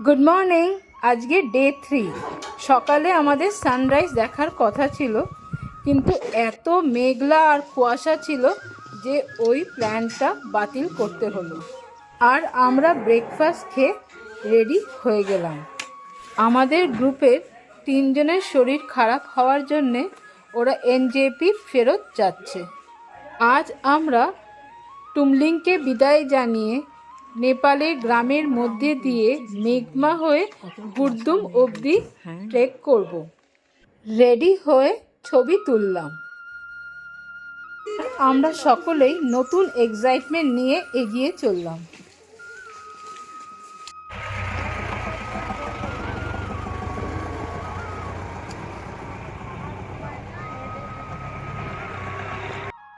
Good morning. আজকে day 3। সকালে আমাদের সানরাইজ দেখার কথা ছিল, কিন্তু এত মেঘলা আর কুয়াশা ছিল যে ওই প্ল্যানটা বাতিল করতে হলো। আর আমরা ব্রেকফাস্ট খেয়ে রেডি হয়ে গেলাম। আমাদের গ্রুপের 3 জনের শরীর খারাপ হওয়ার জন্যে ওরা এনজেপি ফেরত যাচ্ছে। আজ আমরা টুমলিংকে বিদায় জানিয়ে নেপালের গ্রামের মধ্যে দিয়ে মেঘমা হয়ে গুরদুম অবধি ট্রেক করব। রেডি হয়ে ছবি তুললাম। আমরা সকলেই নতুন এক্সাইটমেন্ট নিয়ে এগিয়ে চললাম।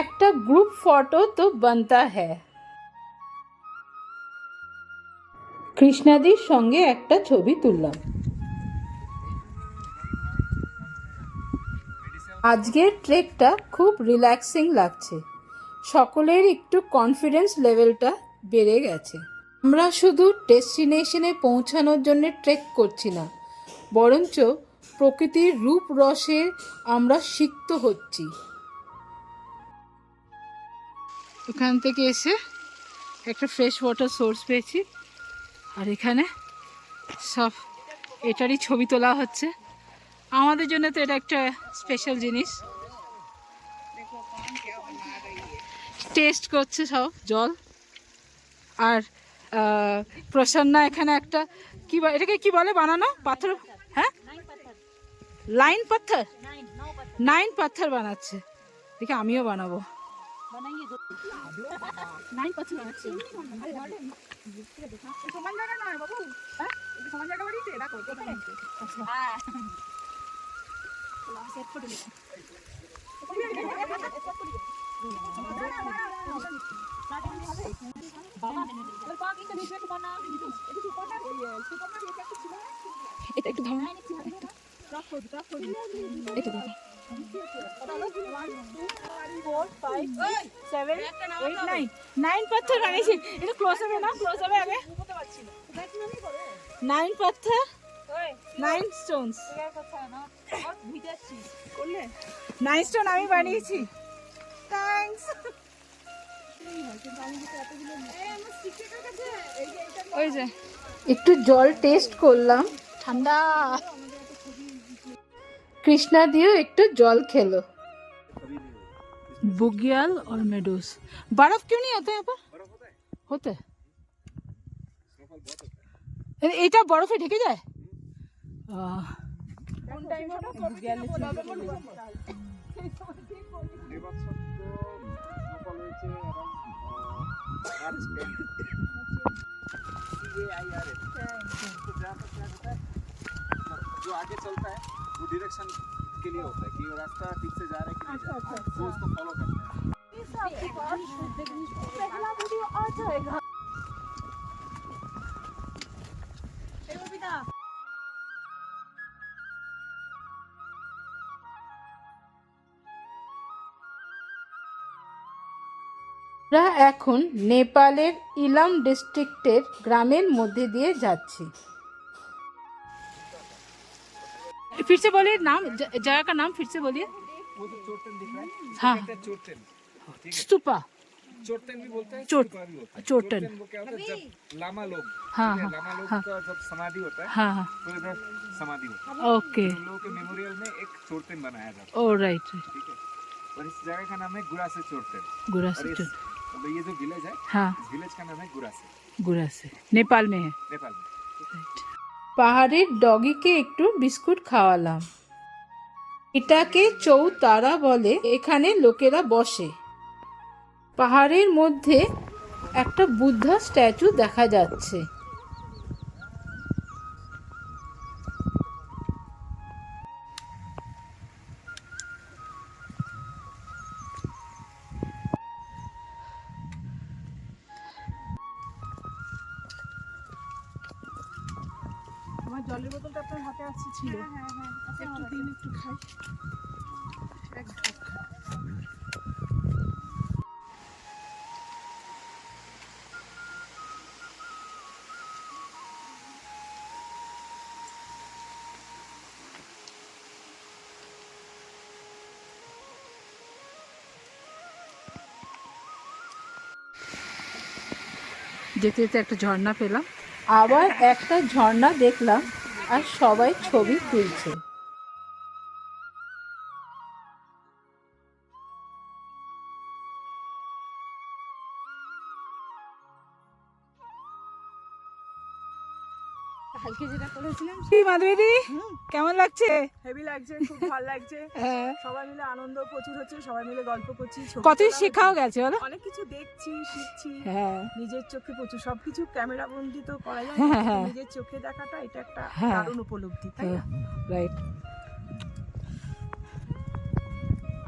একটা গ্রুপ ফটো তো বানতা হ্যায়। কৃষ্ণাদির সঙ্গে একটা ছবি তুললাম। আজকের ট্রেকটা খুব রিল্যাক্সিং লাগছে। সকলের একটু কনফিডেন্স লেভেলটা বেড়ে গেছে। আমরা শুধু ডেস্টিনেশনে পৌঁছানোর জন্য ট্রেক করছি না, বরঞ্চ প্রকৃতির রূপ রসে আমরা সিক্ত হচ্ছি। ওখান থেকে এসে একটা ফ্রেশ ওয়াটার সোর্স পেয়েছি, আর এখানে সব এটারই ছবি তোলা হচ্ছে। আমাদের জন্য তো এটা একটা স্পেশাল জিনিস। টেস্ট করছে সব জল। আর প্রসন্না এখানে একটা কি এটাকে কি বলে বানানো পাথর, হ্যাঁ লাইন পাথর, 9 পাথর বানাচ্ছে। দেখে আমিও বানাবো। এটা একটু ধরো, এটা দেখো। 9 পাথর বানিয়েছি। এটা ক্লোজ হবে না, ক্লোজ হবে আগে। 9 পাথর, 9 স্টোনস। 9 স্টোন আমি বানিয়েছি। থ্যাঙ্কস। ওই যে একটু জল টেস্ট করলাম, ঠান্ডা। কৃষ্ণা দিয়েও একটু জল খেলো। बुग्याल और मेडोस। बर्फ क्यों नहीं होता है यहाँ पर? होता है। এটা বরফে ঢেকে যায়। जो आगे चलता है वो डायरेक्शन के लिए होता है कि वो रास्ता ठीक से जा रहा है कि नहीं जा रहा है, वो उसको फॉलो करता है। पहला वीडियो आ जाएगा। আমরা এখন নেপালের ইলাম ডিস্ট্রিক্টের গ্রামের মধ্যে দিয়ে যাচ্ছি। फिर से बोलिए नाम, जगह का नाम फिर से बोलिए। वो तो चोटन दिख रहा है, हाँ, चोटन स्तूपा। चोटन भी बोलते हैं, स्तूपा भी होता है। चोटन वो क्या होता है, जब लामा लोग, हाँ, लामा लोग हाँ, का जब समाधि होता है, हाँ, हाँ, तो इधर समाधि होता है। ओके। उन लोगों के मेमोरियल में एक चोटन बनाया जाता है। ओ राइट, ठीक है। और इस जगह का नाम है गुरासे चोटन। गुरासे। और ये जो विलेज है, हाँ, इस विलेज का नाम है गुरासे। गुरासे नेपाल में है। नेपाल में। পাহাড়ের ডগিকে একটু বিস্কুট খাওয়ালাম। এটাকে চৌতারা বলে, এখানে লোকেরা বসে। পাহাড়ের মধ্যে একটা বুদ্ধা স্ট্যাচু দেখা যাচ্ছে। আমার জলের বোতলটা আপনার হাতে আছে ছিল। একটু দিন, একটু খাই। এক ঢোক। যেতে যেতে একটা ঝর্ণা পেলাম। আবার একটা ঝর্ণা দেখলাম আর সবাই ছবি তুলছে। কালকে যেটা করেছিলাম কি মাধবীদি কেমন লাগছে? হেভি লাগছে, খুব ভালো লাগছে। হ্যাঁ। সবাই মিলে আনন্দ প্রচুর হচ্ছে, সবাই মিলে গল্প করছি, ছবি কতই তোলা শেখাও হচ্ছে। গেছে বলো? অনেক কিছু দেখছি, শিখছি। হ্যাঁ নিজের চোখে প্রচুর সবকিছু ক্যামেরা বন্দি তো করা যায় না, হ্যাঁ, কিন্তু হ্যাঁ। নিজের চোখে দেখাটা এটা একটা হ্যাঁ। দারুণ উপলব্ধি, তাই না? রাইট।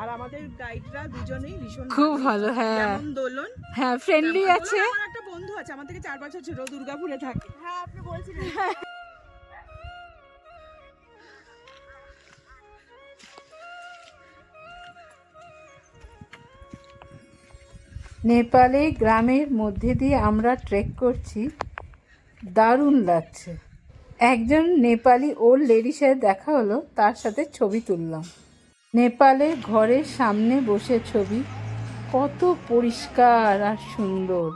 আর আমাদের গাইডরা দুজনেই ভীষণ খুব ভালো, হ্যাঁ। যেমন দোলন, হ্যাঁ, ফ্রেন্ডলি তেমন আছে। দোলন আমার একটা বন্ধু আছে, আমার থেকে 4 বছর ছোট, দুর্গাপুরে থাকে। হ্যাঁ, আপনি বলছিলেন। নেপালে গ্রামের মধ্যে দিয়ে আমরা ট্রেক করছি, দারুণ লাগছে। একজন নেপালি ওল্ড লেডির সাথে দেখা হলো, তার সাথে ছবি তুললাম। নেপালে ঘরের সামনে বসে ছবি, কত পরিষ্কার আর সুন্দর।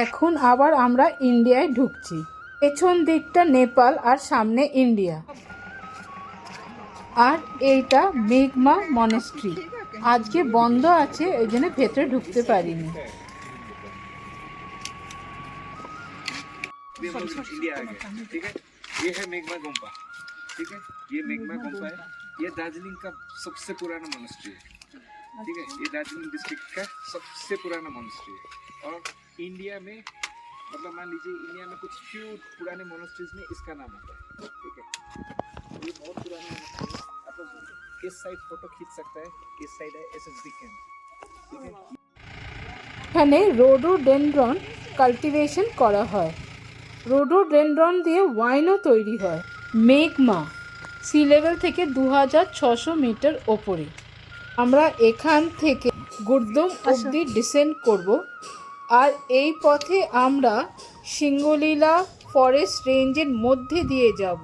এখন আবার আমরা ইন্ডিয়ায় ঢুকছি। পেছন দিকটা নেপাল আর সামনে ইন্ডিয়া। আর এইটা মেঘমা মনেস্ট্রি, আজকে বন্ধ আছে, ওই জন্য ভেতরে ঢুকতে পারিনি। इंडिया आ गया, ठीक है। ये है मेघमा गुम्पा, ठीक है। ये मेघमा गुम्पा है, ये दार्जिलिंग का सबसे पुराना मोनेस्ट्री है, ठीक है। ये दार्जिलिंग डिस्ट्रिक्ट का सबसे पुराना मोनेस्ट्री है। और इंडिया में मतलब मान लीजिए इंडिया में कुछ फ्यू पुराने मोनेस्ट्रीज में इसका नाम आता है, ठीक है। ये बहुत पुराना मोनेस्ट्री है। आप लोग इस साइड फोटो खींच सकता है, इस साइड है एसएसबी कैंप, ठीक है। এখানে রোডোডেনড্রন কাল্টিভেশন করা হয়। রোডোডেনড্রন দিয়ে ওয়াইনও তৈরি হয়। মেঘমা সি লেভেল থেকে 2600 মিটার ওপরে। আমরা এখান থেকে গুরদুম অবধি ডিসেন্ড করব। আর এই পথে আমরা সিঙ্গলীলা ফরেস্ট রেঞ্জের মধ্যে দিয়ে যাব।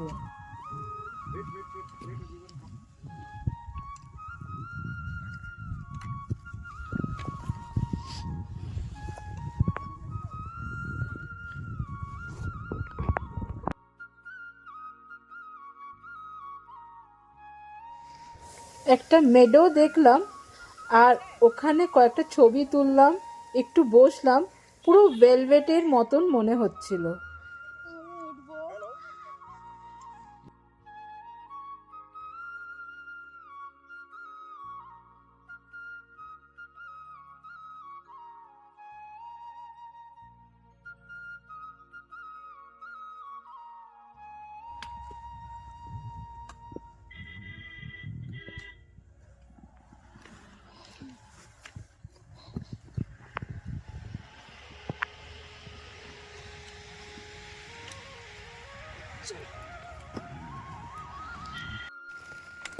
একটা মেডো দেখলাম আর ওখানে কয়েকটা ছবি তুললাম, একটু বসলাম, পুরো ভেলভেটের মতন মনে হচ্ছিল।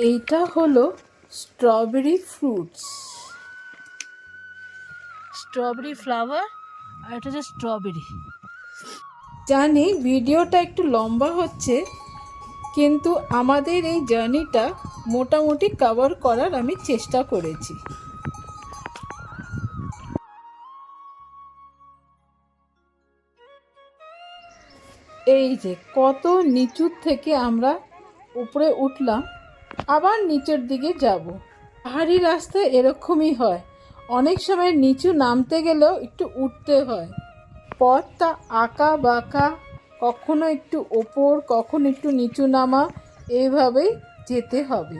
এইটা হলো স্ট্রবেরি ফ্রুটস, স্ট্রবেরি ফ্লাওয়ার, আর এটা হচ্ছে স্ট্রবেরি। জানি ভিডিওটা একটু লম্বা হচ্ছে, কিন্তু আমাদের এই জার্নিটা মোটামুটি কভার করার আমি চেষ্টা করেছি। এই যে কত নিচুর থেকে আমরা উপরে উঠলাম, আবার নিচের দিকে যাব। পাহাড়ি রাস্তা এরকমই হয়, অনেক সময় নিচু নামতে গেলেও একটু উঠতে হয়। পথটা আঁকা বাঁকা, কখনো একটু ওপর, কখনো একটু নিচু নামা, এইভাবেই যেতে হবে।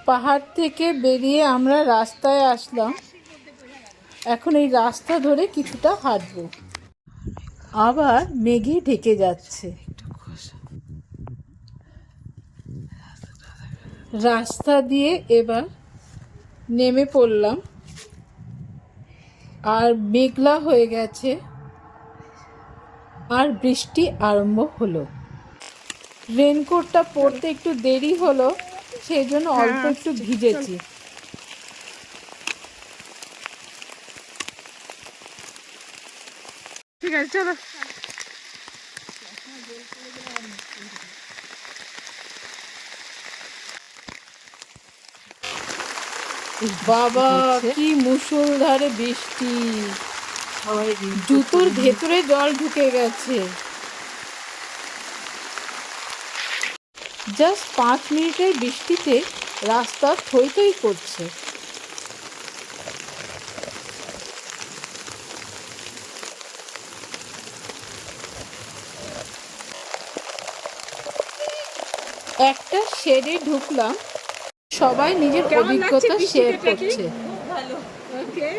পাহাড় থেকে বেরিয়ে আমরা রাস্তায় আসলাম। এখন এই রাস্তা ধরে কিছুটা হাঁটবো। আবার মেঘে ঢেকে যাচ্ছে। রাস্তা দিয়ে এবার নেমে পড়লাম, আর মেঘলা হয়ে গেছে, আর বৃষ্টি আরম্ভ হলো। রেনকোটটা পরতে একটু দেরি হলো, সেই জন্য অল্প একটু ভিজেছি। ঠিক আছে, চলো। বাবা কি মুষলধারে বৃষ্টি, সবাই জুতোর ভেতরে জল ঢুকে গেছে। জাস্ট 5 মিনিটের বৃষ্টিতে রাস্তা থই থই করছে। একটা শেডে ঢুকলাম, সবাই নিজের কেমন লাগছে অভিজ্ঞতা বৃষ্টিতে শেয়ার trekking? করছে। ভালো। ওকে,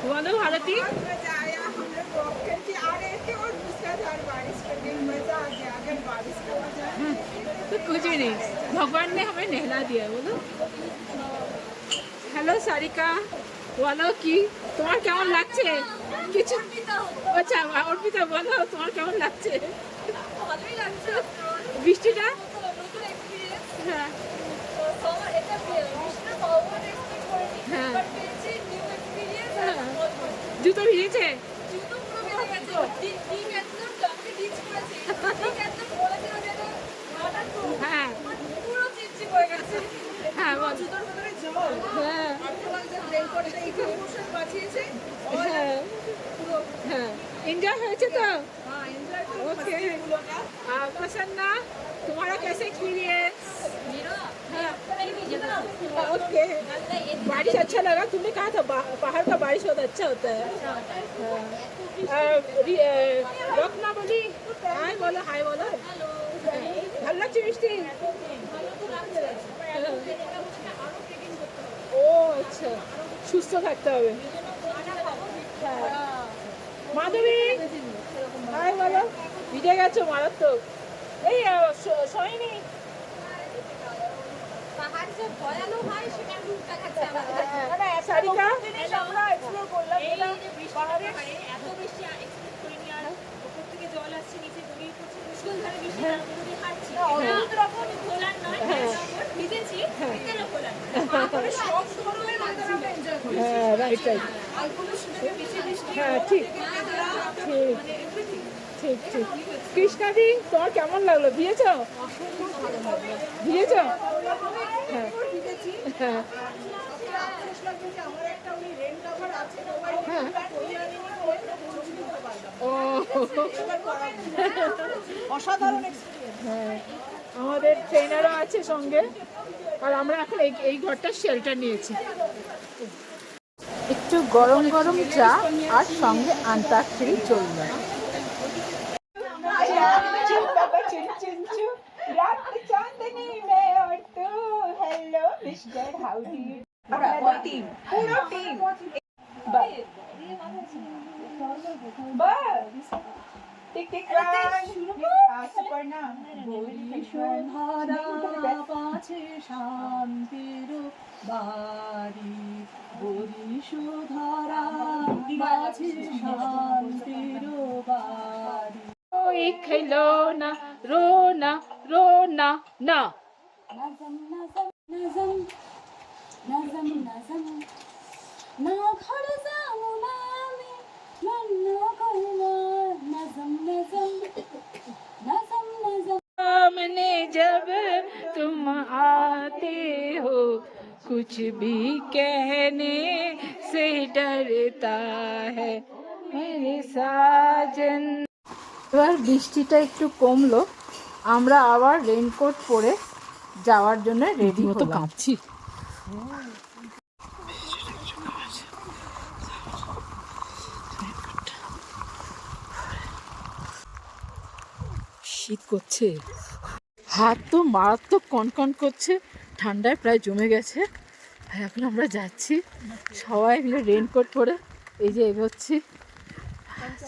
বলো ভারতী। मजा आया, हमने वॉक करके आ रहे थे और मूसलाधार बारिश कर गई, मजा आ गया। अगर बारिश का मजा तो कुछ भी नहीं, भगवान ने हमें नहला दिया। बोलो হ্যালো সারিকা, বলো কি তোমার কেমন লাগছে? কিছু আচ্ছা অর্পিতা বলো তোমার কেমন লাগছে? ভালোই লাগছে বৃষ্টিটা? নতুন এক্সপিরিয়েন্স হ্যাঁ এটা বৃষ্টিটা পাবো না এক্সপেক্ট করিনি হ্যাঁ। বাট পেয়েছি নিউ এক্সপিরিয়েন্স আর হ্যাঁ। মজা করছি। জুতো ভিজেছে? জুতো পুরো ভিজে গেছে, ডিপ একদম লম্বে ডিচ করেছি, ডিপ একদম বলেছিল যে এটা ওয়াটারপ্রুফ, হ্যাঁ পুরো চিপচিপ হয়ে গেছে। হ্যাঁ বল। জুতোর ভেতরে জল, হ্যাঁ আর তোমার যে রেনকোটটা এইখানে পোর্শন বাঁচিয়েছে, হ্যাঁ হ্যাঁ এনজয় হয়েছে তো? हाँ एंजॉय करो ओके। मस्ती प्रसन्ना तुम्हारा कैसे एक्सपीरियंस? मेरा हाँ नहीं भीजे था ओके, बारिश अच्छा लगा। तुमने कहा था बाहर का बारिश बहुत अच्छा होता है। রত্না বলি হাই বলো, হাই বলো। ভালো লাগছে বৃষ্টি? ও আচ্ছা, সুস্থ থাকতে হবে। হ্যাঁ। মাধবী হাই বলো। ভিজে গেছো মারাত্মক। এই সয়নি পাহাড় যে ভয়ালো হয় সেটা রূপ দেখাচ্ছে আমাদের। সারিকা আমরা এক্সপ্লোর করলাম এই যে বৃষ্টি পাহাড়ে এত বৃষ্টি এক্সপেক্ট করিনি, আর উপর থেকে জল আসছে নিচে গড়িয়ে পড়ছে, মুষলধারে বৃষ্টি, তার মধ্যে দিয়ে হাঁটছি। হলুদ রকম খোলার নয়, ভিজেছি ভিতরে খোলার তারপরে সব ধরনের মধ্যে আমরা এনজয় করি। হ্যাঁ রাইট রাইট আর কোনো সুযোগে বেশি বৃষ্টি হ্যাঁ ঠিক ঠিক ঠিক ঠিক। কৃষ্ণাদি তোমার কেমন লাগলো? ভিজেছ? ভিজেছ? হ্যাঁ হ্যাঁ আমার একটা ওই রেন কভার আছে মোবাইল, হ্যাঁ ওই আনিনি করে ছবি তুলতে পারলাম। ও অসাধারণ এক্সপিরিয়েন্স। হ্যাঁ আমাদের ট্রেনারও আছে সঙ্গে, আর আমরা এখন এই ঘরটার শেল্টার নিয়েছি। একটু গরম গরম চা আর সঙ্গে আন্তাক্ষরী চলবে। रात चांदनी में और तू, hello mister how do you, पूरा टीम बस टिक टिक सुपर्णा পাছে শান্তির বাড়ি, বরিশোধারা মাঝে শান্তির বাড়ি। ওই খেলো না রো না রো না না। নাজম নাজম নাজম নাজম নাজম না ঘর যাও না আমি মন্ন করবো নাজম নাজম নাজম নাজম। सामने जब तुम आते हो कुछ भी कहने से डरता है मेरे साजन। এবার বৃষ্টিটা একটু কমলো, আমরা আবার রেইনকোট পরে যাওয়ার জন্য রেডি হলাম। কাঁপছি। শীত করছে, হাত তো মারাত্মক কনকন করছে, ঠান্ডায় প্রায় জমে গেছে। এখন আমরা যাচ্ছি সবাই মিলে রেইনকোট পরে, এই যে এগোচ্ছি।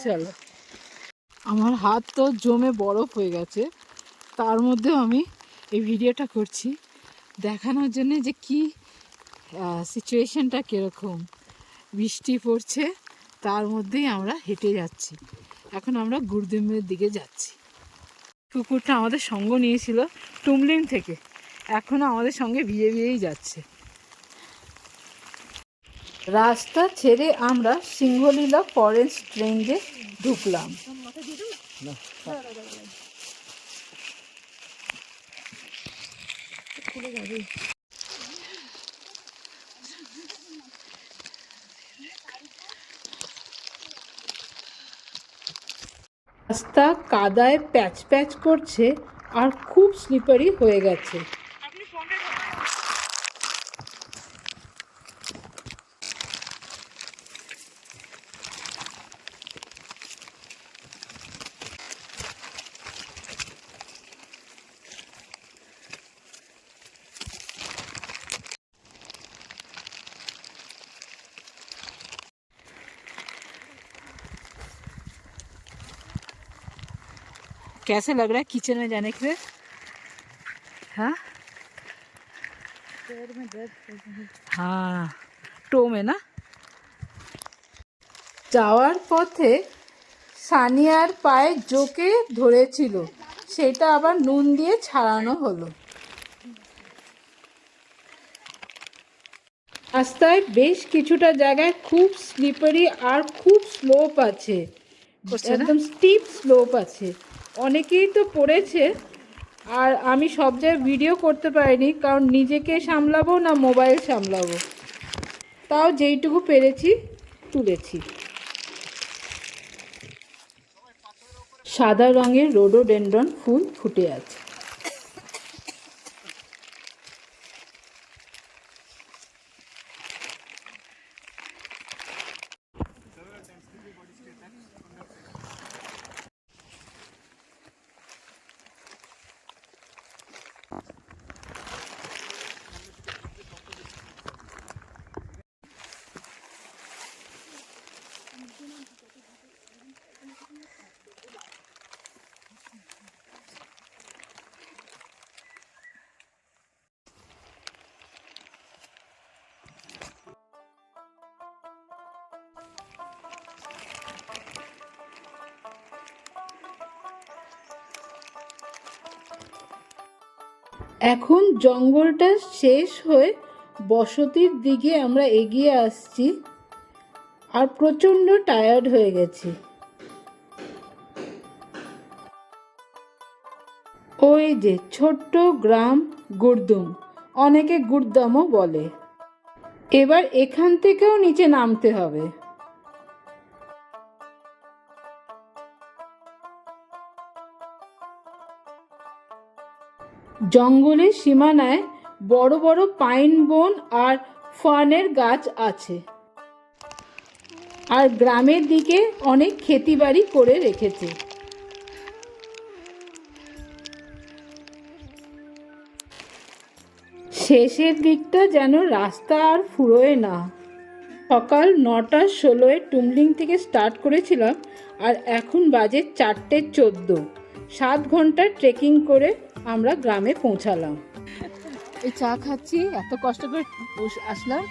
চলো, আমার হাত তো জমে বরফ হয়ে গেছে, তার মধ্যেও আমি এই ভিডিওটা করছি দেখানোর জন্য যে কি সিচুয়েশনটা কীরকম। বৃষ্টি পড়ছে, তার মধ্যেই আমরা হেঁটে যাচ্ছি। এখন আমরা গুরদুমের দিকে যাচ্ছি। কুকুরটা আমাদের সঙ্গ নিয়েছিল টুমলিং থেকে, এখনও আমাদের সঙ্গে ভিজে ভিজেই যাচ্ছে। রাস্তা ছেড়ে আমরা সিংহলীলা ফরেস্ট রেঞ্জে ঢুকলাম। রাস্তা কাদায় প্যাচ প্যাচ করছে আর খুব স্লিপারি হয়ে গেছে। कैसे लग रहा है किचन में जाने के लिए? हाँ हाँ टो में ना। যাওয়ার পথে সানিয়ার পায়ে জোকে ধরেছিল, সেটা আবার নুন দিয়ে ছাড়ানো হলো। রাস্তায় বেশ কিছুটা জায়গায় খুব স্লিপারি আর খুব স্লোপ আছে, একদম স্টিপ স্লোপ আছে। অনেকেই তো পড়েছে, আর আমি সব জায়গায় ভিডিও করতে পারিনি, কারণ নিজেকে সামলাবো না মোবাইল সামলাবো, তাও যেইটুকু পেরেছি তুলেছি। সাদা রঙের রোডোডেনড্রন ফুল ফুটে আছে। এখন জঙ্গলটা শেষ হয়ে বসতির দিকে আমরা এগিয়ে আসছি, আর প্রচণ্ড টায়ার্ড হয়ে গেছি। ওই যে ছোট্ট গ্রাম গুরদুম, অনেকে গুরদামও বলে। এবার এখান থেকেও নিচে নামতে হবে। জঙ্গলের সীমানায় বড় বড় পাইন বন আর ফার্নের গাছ আছে, আর গ্রামের দিকে অনেক ক্ষেতিবাড়ি করে রেখেছে। শেষের দিকটা যেন রাস্তা আর ফুরোয় না। সকাল 9:16 টুমলিং থেকে স্টার্ট করেছিলাম, আর এখন বাজে 4:14। 7 ঘন্টা ট্রেকিং করে আমরা গ্রামে পৌঁছালাম। এই চা খাচ্ছি, এত কষ্ট করে আসলাম,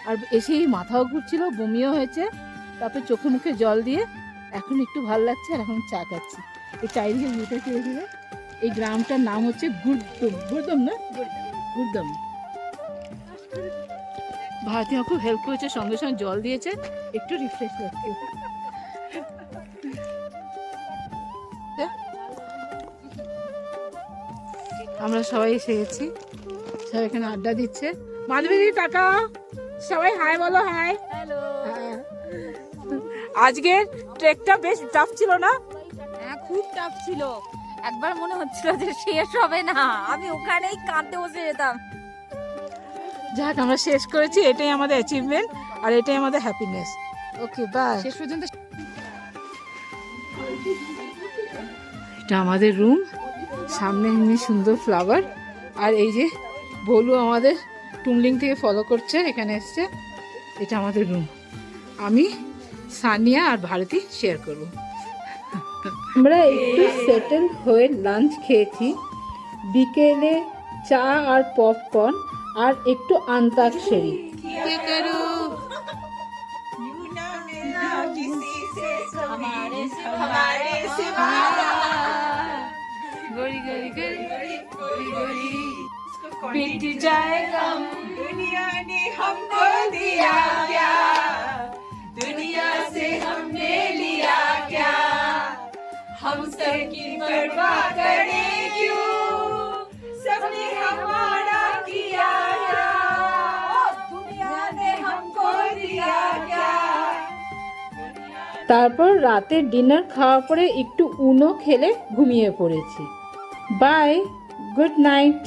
আর এসেই মাথাও ঘুরছিল, বমিও হয়েছে, তারপরে চোখে মুখে জল দিয়ে এখন একটু ভালো লাগছে, আর এখন চা খাচ্ছি। এই চারিদিকে ভিউটা খেয়েছিল। এই গ্রামটার নাম হচ্ছে গুরদুম। গুরদুম না, গুরদুম। ভারতীয় খুব হেল্প করেছে, সঙ্গে সঙ্গে জল দিয়েছে, একটু রিফ্রেশ লাগছে। আমরা সবাই এসে গেছি, সবাই এখানে আড্ডা দিচ্ছে। মাধবী টাকা, সবাই হাই বলো। হাই। আজকের ট্রেকটা বেশ টাফ ছিল না? হ্যাঁ, খুব টাফ ছিল। একবার মনে হচ্ছিল যে শেষ হবে না, আমি ওখানেই কাঁদতে বসে যেতাম। যাক, আমরা শেষ করেছি, এটাই আমাদের অ্যাচিভমেন্ট, আর এটাই আমাদের হ্যাপিনেস। Okay, by. শেষ পর্যন্ত এটা আমাদের রুম, সামনে এমনি সুন্দর ফ্লাওয়ার, আর এই যে বলু আমাদের টুমলিং থেকে ফলো করছে, এখানে এসছে। এটা আমাদের রুম, আমি সানিয়া আর ভারতী শেয়ার করব। আমরা একটু সেটেল হয়ে লাঞ্চ খেয়েছি, বিকেলে চা আর পপকর্ন আর একটু আন্তাক্ষরী। बीत जाएगा। दुनिया ने हमको दिया क्या, दुनिया से हमने लिया क्या, हम सबकी परवाह करें क्यों, सबने हमारा किया क्या, दुनिया ने हमको दिया क्या। তারপর রাতের ডিনার খাওয়ার পরে একটু উনো খেলে ঘুমিয়ে পড়েছি। Bye, good night.